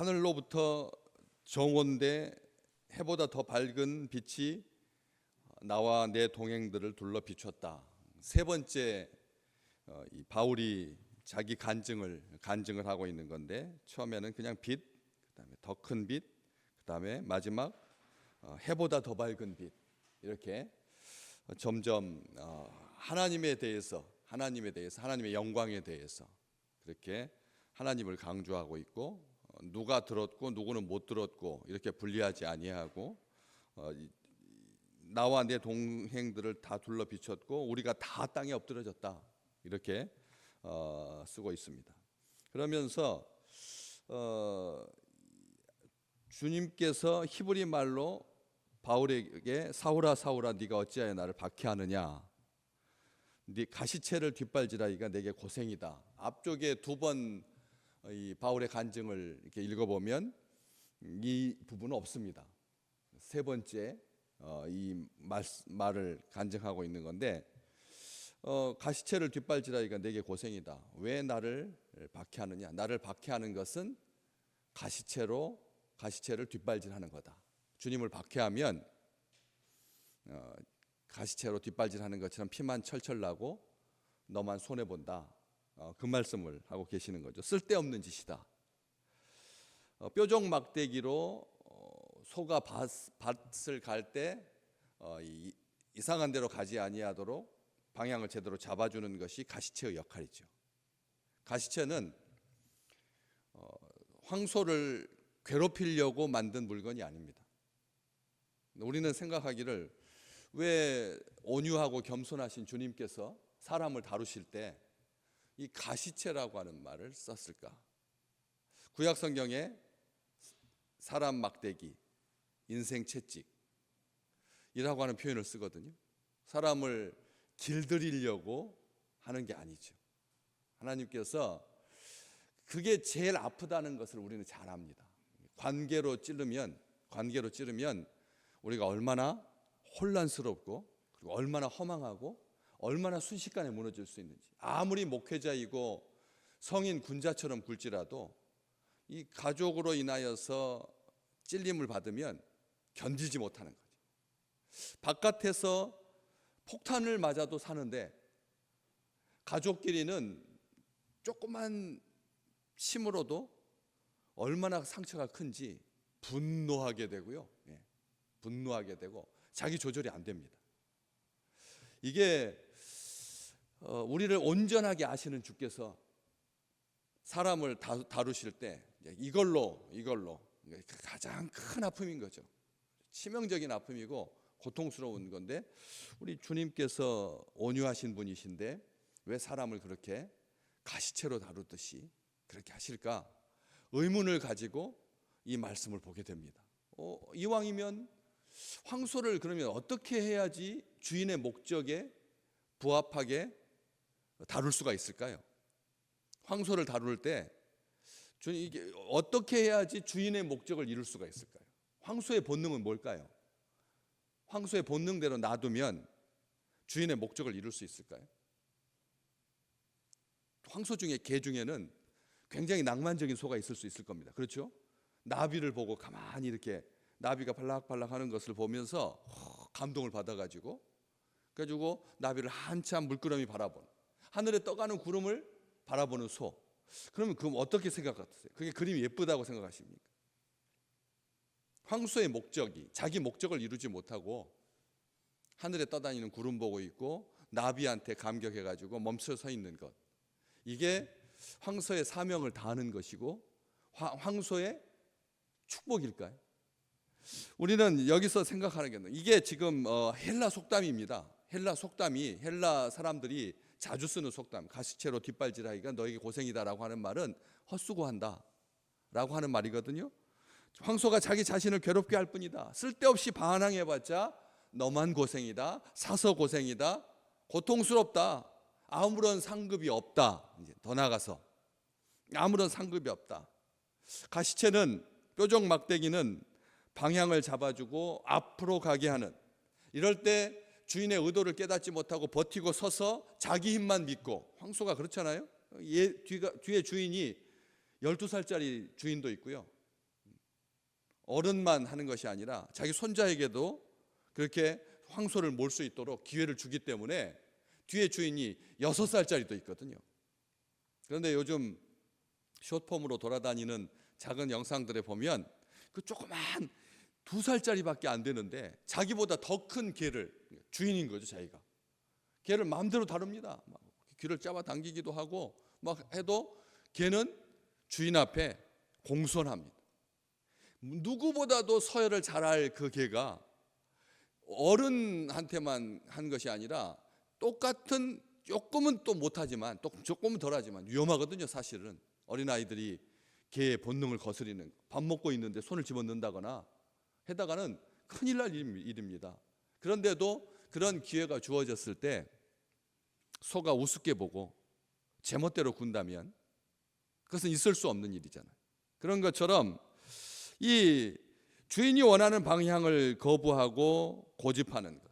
하늘로부터 정온되 해보다 더 밝은 빛이 나와 내 동행들을 둘러 비췄다. 세 번째 이 바울이 자기 간증을 하고 있는 건데, 처음에는 그냥 빛, 그다음에 더 큰 빛, 그다음에 마지막 해보다 더 밝은 빛, 이렇게 점점 하나님에 대해서 하나님의 영광에 대해서 그렇게 하나님을 강조하고 있고, 누가 들었고 누구는 못 들었고 이렇게 분리하지 아니하고, 나와 내 동행들을 다 둘러 비췄고 우리가 다 땅에 엎드려졌다, 이렇게 쓰고 있습니다. 그러면서 주님께서 히브리 말로 바울에게 사울아 사울아 네가 어찌하여 나를 박해하느냐, 네 가시체를 뒷발질하기가 내게 고생이다. 앞쪽에 두 번 이 바울의 간증을 이렇게 읽어보면 이 부분은 없습니다. 세 번째 이 말을 간증하고 있는 건데, 가시체를 뒷발질하기가 내게 고생이다. 왜 나를 박해하느냐? 나를 박해하는 것은 가시체를 뒷발질하는 거다. 주님을 박해하면 가시체로 뒷발질하는 것처럼 피만 철철 나고 너만 손해 본다. 그 말씀을 하고 계시는 거죠. 쓸데없는 짓이다. 뾰족 막대기로 소가 밭을 갈 때 이상한 데로 가지 아니하도록 방향을 제대로 잡아주는 것이 가시체의 역할이죠. 가시체는 황소를 괴롭히려고 만든 물건이 아닙니다. 우리는 생각하기를, 왜 온유하고 겸손하신 주님께서 사람을 다루실 때 이 가시체라고 하는 말을 썼을까? 구약 성경에 사람 막대기, 인생 채찍이라고 하는 표현을 쓰거든요. 사람을 길들이려고 하는 게 아니죠. 하나님께서 그게 제일 아프다는 것을 우리는 잘 압니다. 관계로 찌르면 우리가 얼마나 혼란스럽고, 그리고 얼마나 허망하고, 얼마나 순식간에 무너질 수 있는지. 아무리 목회자이고 성인 군자처럼 굴지라도 이 가족으로 인하여서 찔림을 받으면 견디지 못하는 거죠. 바깥에서 폭탄을 맞아도 사는데 가족끼리는 조그만 침으로도 얼마나 상처가 큰지 분노하게 되고요. 분노하게 되고 자기 조절이 안 됩니다. 이게 우리를 온전하게 아시는 주께서 사람을 다루실 때 이걸로 가장 큰 아픔인 거죠. 치명적인 아픔이고 고통스러운 건데, 우리 주님께서 온유하신 분이신데 왜 사람을 그렇게 가시체로 다루듯이 그렇게 하실까? 의문을 가지고 이 말씀을 보게 됩니다. 이왕이면 황소를 그러면 어떻게 해야지 주인의 목적에 부합하게 다룰 수가 있을까요? 황소를 다룰 때 이게 어떻게 해야지 주인의 목적을 이룰 수가 있을까요? 황소의 본능은 뭘까요? 황소의 본능대로 놔두면 주인의 목적을 이룰 수 있을까요? 황소 중에, 개 중에는 굉장히 낭만적인 소가 있을 수 있을 겁니다. 그렇죠? 나비를 보고 가만히 이렇게 나비가 발락발락 하는 것을 보면서 감동을 받아가지고 나비를 한참 물끄러미 바라보는, 하늘에 떠가는 구름을 바라보는 소. 그러면 그럼 어떻게 생각하세요? 그게 그림이 예쁘다고 생각하십니까? 황소의 목적이 자기 목적을 이루지 못하고 하늘에 떠다니는 구름 보고 있고 나비한테 감격해가지고 멈춰 서 있는 것, 이게 황소의 사명을 다하는 것이고 황소의 축복일까요? 우리는 여기서 생각하는 게, 이게 지금 헬라 속담입니다. 헬라 사람들이 자주 쓰는 속담, 가시체로 뒷발질하기가 너에게 고생이다라고 하는 말은 헛수고한다 라고 하는 말이거든요. 황소가 자기 자신을 괴롭게 할 뿐이다. 쓸데없이 반항해봤자 너만 고생이다, 사서 고생이다, 고통스럽다, 아무런 상급이 없다. 이제 더 나가서 아무런 상급이 없다. 가시체는, 뾰족 막대기는 방향을 잡아주고 앞으로 가게 하는, 이럴 때 주인의 의도를 깨닫지 못하고 버티고 서서 자기 힘만 믿고, 황소가 그렇잖아요. 뒤에 주인이 12살짜리 주인도 있고요, 어른만 하는 것이 아니라 자기 손자에게도 그렇게 황소를 몰 수 있도록 기회를 주기 때문에 뒤에 주인이 6살짜리도 있거든요. 그런데 요즘 숏폼으로 돌아다니는 작은 영상들에 보면 그 조그만 2살짜리밖에 안 되는데 자기보다 더 큰 개를, 주인인 거죠 자기가, 개를 마음대로 다룹니다. 막 귀를 잡아당기기도 하고 막 해도 개는 주인 앞에 공손합니다. 누구보다도 서열을 잘할 그 개가 어른한테만 한 것이 아니라 똑같은, 조금은 또 못하지만 또 조금은 덜하지만 위험하거든요. 사실은 어린아이들이 개의 본능을 거스리는, 밥 먹고 있는데 손을 집어넣는다거나 해다가는 큰일 날 일입니다. 그런데도 그런 기회가 주어졌을 때 소가 우습게 보고 제멋대로 군다면 그것은 있을 수 없는 일이잖아요. 그런 것처럼 이 주인이 원하는 방향을 거부하고 고집하는 것,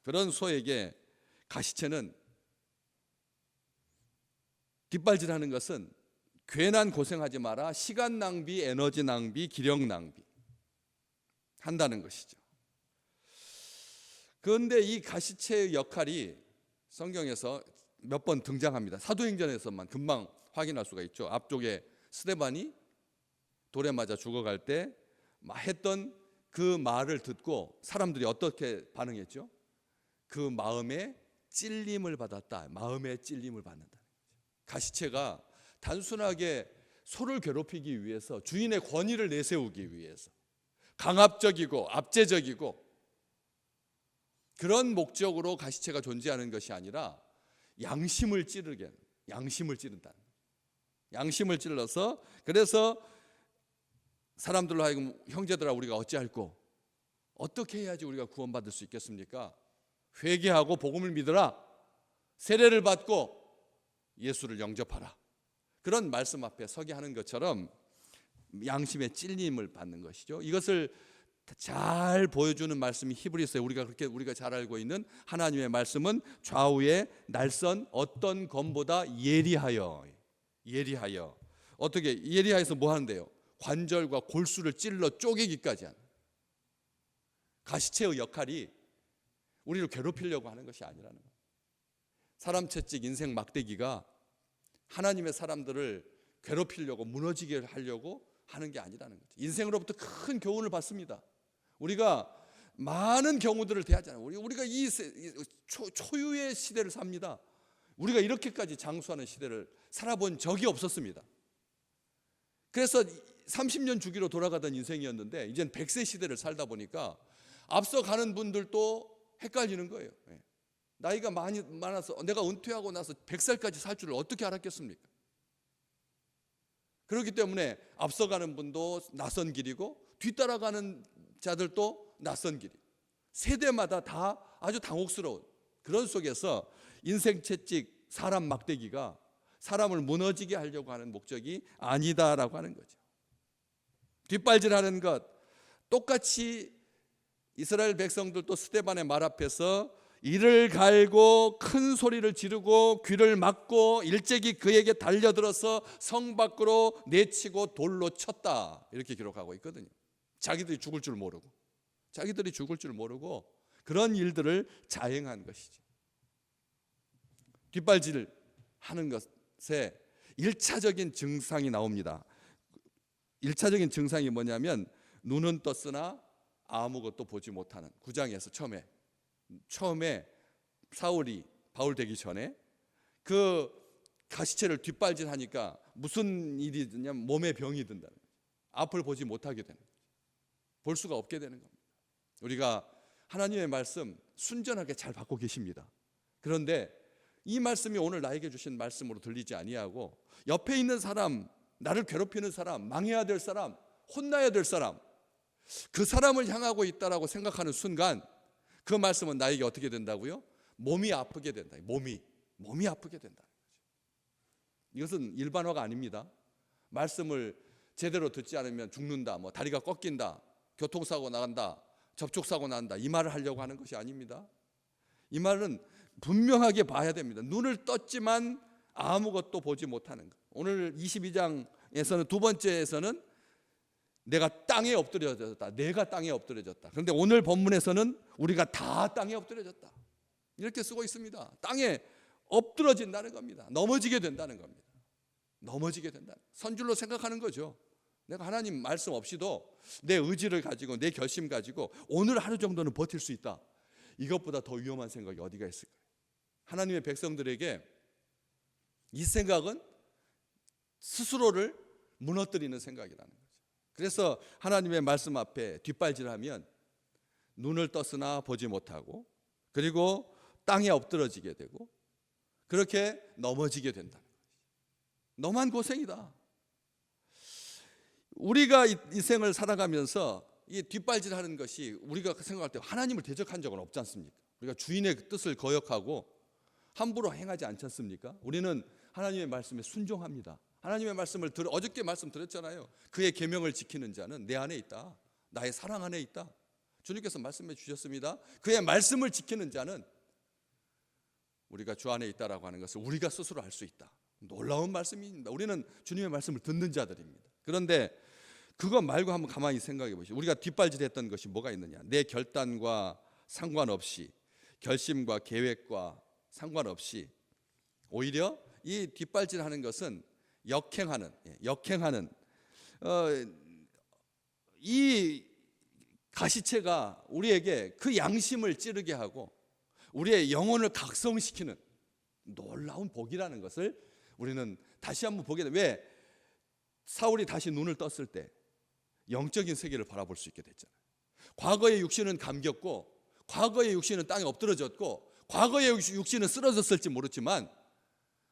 그런 소에게 가시체는 뒷발질하는 것은 괜한 고생하지 마라, 시간 낭비, 에너지 낭비, 기력 낭비 한다는 것이죠. 그런데 이 가시체의 역할이 성경에서 몇 번 등장합니다. 사도행전에서만 금방 확인할 수가 있죠. 앞쪽에 스데반이 돌에 맞아 죽어갈 때 했던 그 말을 듣고 사람들이 어떻게 반응했죠? 그 마음에 찔림을 받았다. 마음에 찔림을 받는다. 가시체가 단순하게 소를 괴롭히기 위해서, 주인의 권위를 내세우기 위해서 강압적이고 압제적이고 그런 목적으로 가시체가 존재하는 것이 아니라 양심을 찌르게, 양심을 찌른다. 양심을 찔러서, 그래서 사람들로 하여금 형제들아 우리가 어찌할꼬, 어떻게 해야지 우리가 구원받을 수 있겠습니까? 회개하고 복음을 믿으라, 세례를 받고 예수를 영접하라, 그런 말씀 앞에 서게 하는 것처럼 양심의 찔림을 받는 것이죠. 이것을 잘 보여주는 말씀이 히브리서에 우리가 잘 알고 있는 하나님의 말씀은 좌우에 날선 어떤 검보다 예리하여 어떻게 예리하여서 뭐 하는데요? 관절과 골수를 찔러 쪼개기까지 하는, 가시체의 역할이 우리를 괴롭히려고 하는 것이 아니라는 거예요. 사람 채찍, 인생 막대기가 하나님의 사람들을 괴롭히려고, 무너지게 하려고 하는 게 아니라는 거죠. 인생으로부터 큰 교훈을 받습니다. 우리가 많은 경우들을 대하잖아요. 우리가 이 초유의 시대를 삽니다. 우리가 이렇게까지 장수하는 시대를 살아본 적이 없었습니다. 그래서 30년 주기로 돌아가던 인생이었는데 이젠 100세 시대를 살다 보니까 앞서가는 분들도 헷갈리는 거예요. 나이가 많아서 내가 은퇴하고 나서 100살까지 살 줄을 어떻게 알았겠습니까? 그렇기 때문에 앞서가는 분도 낯선 길이고 뒤따라가는 자들도 낯선 길이, 세대마다 다 아주 당혹스러운 그런 속에서 인생 채찍, 사람 막대기가 사람을 무너지게 하려고 하는 목적이 아니다라고 하는 거죠. 뒷발질하는 것, 똑같이 이스라엘 백성들도 스데반의 말 앞에서 이를 갈고 큰 소리를 지르고 귀를 막고 일제히 그에게 달려들어서 성 밖으로 내치고 돌로 쳤다, 이렇게 기록하고 있거든요. 자기들이 죽을 줄 모르고 그런 일들을 자행한 것이죠. 뒷발질 하는 것에 1차적인 증상이 나옵니다. 1차적인 증상이 뭐냐면 눈은 떴으나 아무것도 보지 못하는, 9장에서 처음에 사울이 바울 되기 전에 그 가시체를 뒷발질하니까 무슨 일이 드냐면 몸에 병이 든다는 거예요. 앞을 보지 못하게 되는 거예요. 볼 수가 없게 되는 겁니다. 우리가 하나님의 말씀 순전하게 잘 받고 계십니다. 그런데 이 말씀이 오늘 나에게 주신 말씀으로 들리지 아니하고 옆에 있는 사람, 나를 괴롭히는 사람, 망해야 될 사람, 혼나야 될 사람, 그 사람을 향하고 있다라고 생각하는 순간 그 말씀은 나에게 어떻게 된다고요? 몸이 아프게 된다. 몸이 아프게 된다. 이것은 일반화가 아닙니다. 말씀을 제대로 듣지 않으면 죽는다, 다리가 꺾인다, 교통사고 나간다, 접촉사고 난다, 이 말을 하려고 하는 것이 아닙니다. 이 말은 분명하게 봐야 됩니다. 눈을 떴지만 아무것도 보지 못하는 것. 오늘 22장에서는 두 번째에서는 내가 땅에 엎드려졌다. 내가 땅에 엎드려졌다. 그런데 오늘 본문에서는 우리가 다 땅에 엎드려졌다. 이렇게 쓰고 있습니다. 땅에 엎드러진다는 겁니다. 넘어지게 된다는 겁니다. 넘어지게 된다. 선줄로 생각하는 거죠. 내가 하나님 말씀 없이도 내 의지를 가지고 내 결심 가지고 오늘 하루 정도는 버틸 수 있다. 이것보다 더 위험한 생각이 어디가 있을까요? 하나님의 백성들에게 이 생각은 스스로를 무너뜨리는 생각이라는 거죠. 그래서 하나님의 말씀 앞에 뒷발질하면 눈을 떴으나 보지 못하고 그리고 땅에 엎드러지게 되고 그렇게 넘어지게 된다는 거죠. 너만 고생이다. 우리가 이 생을 살아가면서 이 뒷발질하는 것이 우리가 생각할 때 하나님을 대적한 적은 없지 않습니까? 우리가 주인의 뜻을 거역하고 함부로 행하지 않지 않습니까? 우리는 하나님의 말씀에 순종합니다. 하나님의 말씀을 어저께 말씀 드렸잖아요. 그의 계명을 지키는 자는 내 안에 있다. 나의 사랑 안에 있다. 주님께서 말씀해 주셨습니다. 그의 말씀을 지키는 자는 우리가 주 안에 있다라고 하는 것을 우리가 스스로 알 수 있다. 놀라운 말씀입니다. 우리는 주님의 말씀을 듣는 자들입니다. 그런데 그거 말고 한번 가만히 생각해 보시죠. 우리가 뒷발질했던 것이 뭐가 있느냐? 내 결단과 상관없이, 결심과 계획과 상관없이 오히려 이 뒷발질하는 것은 역행하는 이 가시체가 우리에게 그 양심을 찌르게 하고 우리의 영혼을 각성시키는 놀라운 복이라는 것을 우리는 다시 한번 보게 돼. 왜 사울이 다시 눈을 떴을 때 영적인 세계를 바라볼 수 있게 됐잖아요. 과거의 육신은 감겼고 과거의 육신은 땅에 엎드러졌고 과거의 육신은 쓰러졌을지 모르지만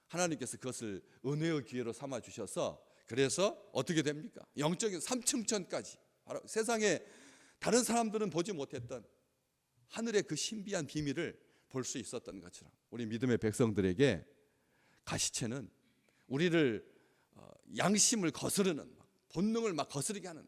하나님께서 그것을 은혜의 기회로 삼아 주셔서 그래서 어떻게 됩니까? 영적인 삼층천까지 바로 세상에 다른 사람들은 보지 못했던 하늘의 그 신비한 비밀을 볼 수 있었던 것처럼 우리 믿음의 백성들에게 가시체는 우리를 양심을 거스르는 본능을 막 거스르게 하는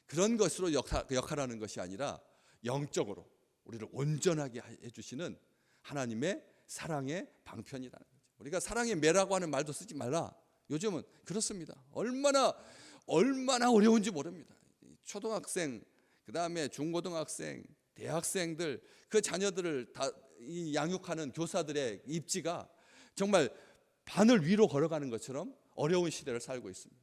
그런 것으로 역할하는 것이 아니라 영적으로 우리를 온전하게 해주시는 하나님의 사랑의 방편이라는 거죠. 우리가 사랑의 매라고 하는 말도 쓰지 말라. 요즘은 그렇습니다. 얼마나 어려운지 모릅니다. 초등학생, 그 다음에 중고등학생, 대학생들 그 자녀들을 다 양육하는 교사들의 입지가 정말 바늘 위로 걸어가는 것처럼 어려운 시대를 살고 있습니다.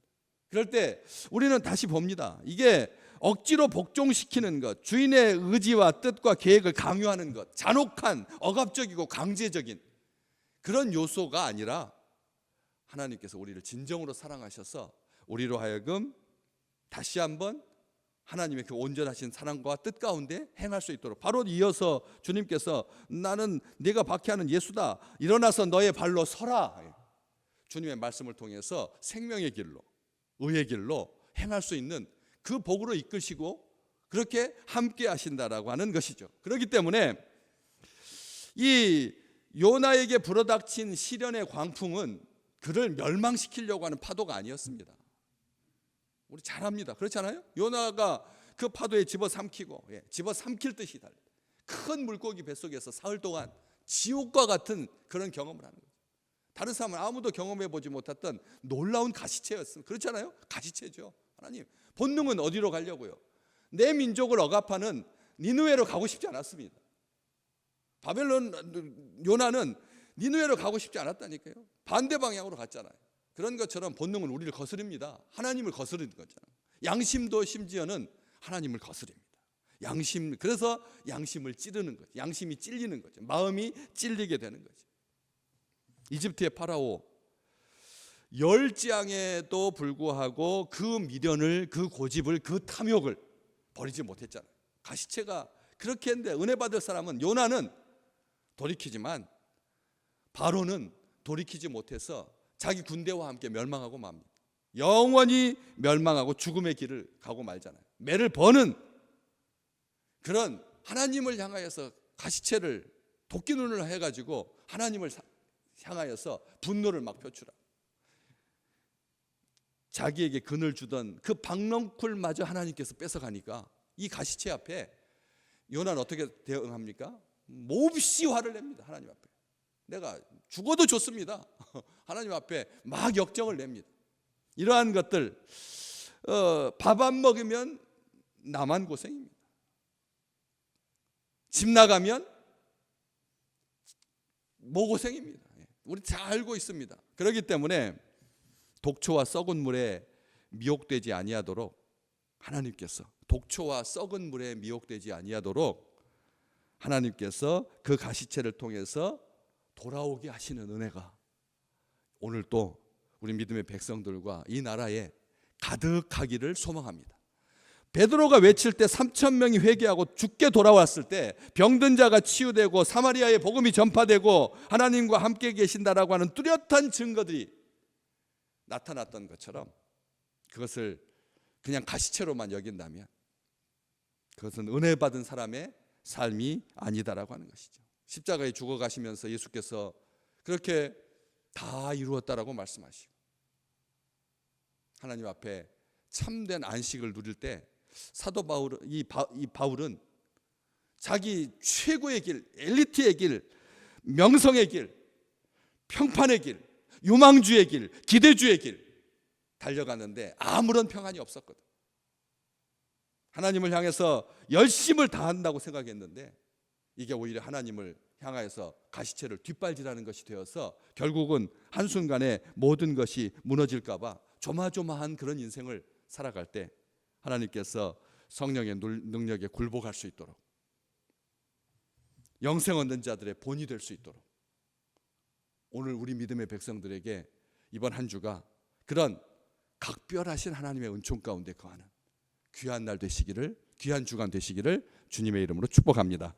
그럴 때 우리는 다시 봅니다. 이게 억지로 복종시키는 것, 주인의 의지와 뜻과 계획을 강요하는 것, 잔혹한, 억압적이고 강제적인 그런 요소가 아니라 하나님께서 우리를 진정으로 사랑하셔서 우리로 하여금 다시 한번 하나님의 그 온전하신 사랑과 뜻 가운데 행할 수 있도록 바로 이어서 주님께서 나는 네가 박해하는 예수다. 일어나서 너의 발로 서라. 주님의 말씀을 통해서 생명의 길로 의의 길로 행할 수 있는 그 복으로 이끄시고 그렇게 함께 하신다라고 하는 것이죠. 그렇기 때문에 이 요나에게 불어닥친 시련의 광풍은 그를 멸망시키려고 하는 파도가 아니었습니다. 우리 잘 압니다. 그렇지 않아요? 요나가 그 파도에 집어삼키고 집어삼킬 듯이 큰 물고기 뱃속에서 사흘 동안 지옥과 같은 그런 경험을 하는 거예요. 다른 사람은 아무도 경험해 보지 못했던 놀라운 가시체였습니다. 그렇잖아요? 가시체죠. 하나님 본능은 어디로 가려고요? 내 민족을 억압하는 니느웨로 가고 싶지 않았습니다. 요나는 니느웨로 가고 싶지 않았다니까요. 반대 방향으로 갔잖아요. 그런 것처럼 본능은 우리를 거스릅니다. 하나님을 거스르는 거잖아요. 양심도 심지어는 하나님을 거스릅니다. 그래서 양심을 찌르는 거죠. 양심이 찔리는 거죠. 마음이 찔리게 되는 거죠. 이집트의 파라오 10재앙에도 불구하고 그 미련을, 그 고집을, 그 탐욕을 버리지 못했잖아요. 가시체가 그렇게 했는데 은혜 받을 사람은 요나는 돌이키지만 바로는 돌이키지 못해서 자기 군대와 함께 멸망하고 맙니다. 영원히 멸망하고 죽음의 길을 가고 말잖아요. 매를 버는 그런 하나님을 향하여서 가시체를 도끼눈을 해가지고 하나님을 향하여서 분노를 막 표출하고 자기에게 근을 주던 그 박넝쿨마저 하나님께서 뺏어가니까 이 가시체 앞에 요나는 어떻게 대응합니까? 몹시 화를 냅니다. 하나님 앞에 내가 죽어도 좋습니다. 하나님 앞에 막 역정을 냅니다. 이러한 것들 밥 안 먹으면 나만 고생입니다. 집 나가면 뭐 고생입니다. 우리 잘 알고 있습니다. 그렇기 때문에 독초와 썩은 물에 미혹되지 아니하도록 하나님께서, 독초와 썩은 물에 미혹되지 아니하도록 하나님께서 그 가시체를 통해서 돌아오게 하시는 은혜가 오늘 또 우리 믿음의 백성들과 이 나라에 가득하기를 소망합니다. 베드로가 외칠 때 3,000명이 회개하고 죽게 돌아왔을 때 병든 자가 치유되고 사마리아의 복음이 전파되고 하나님과 함께 계신다라고 하는 뚜렷한 증거들이 나타났던 것처럼 그것을 그냥 가시체로만 여긴다면 그것은 은혜 받은 사람의 삶이 아니다라고 하는 것이죠. 십자가에 죽어 가시면서 예수께서 그렇게 다 이루었다라고 말씀하시고 하나님 앞에 참된 안식을 누릴 때 사도 바울, 이 바울은 자기 최고의 길, 엘리트의 길, 명성의 길, 평판의 길, 유망주의 길, 기대주의 길 달려가는데 아무런 평안이 없었거든. 하나님을 향해서 열심을 다한다고 생각했는데 이게 오히려 하나님을 향하여서 가시체를 뒷발질하는 것이 되어서 결국은 한순간에 모든 것이 무너질까 봐 조마조마한 그런 인생을 살아갈 때 하나님께서 성령의 능력에 굴복할 수 있도록 영생 얻는 자들의 본이 될 수 있도록 오늘 우리 믿음의 백성들에게 이번 한 주가 그런 각별하신 하나님의 은총 가운데 거하는 귀한 날 되시기를, 귀한 주간 되시기를 주님의 이름으로 축복합니다.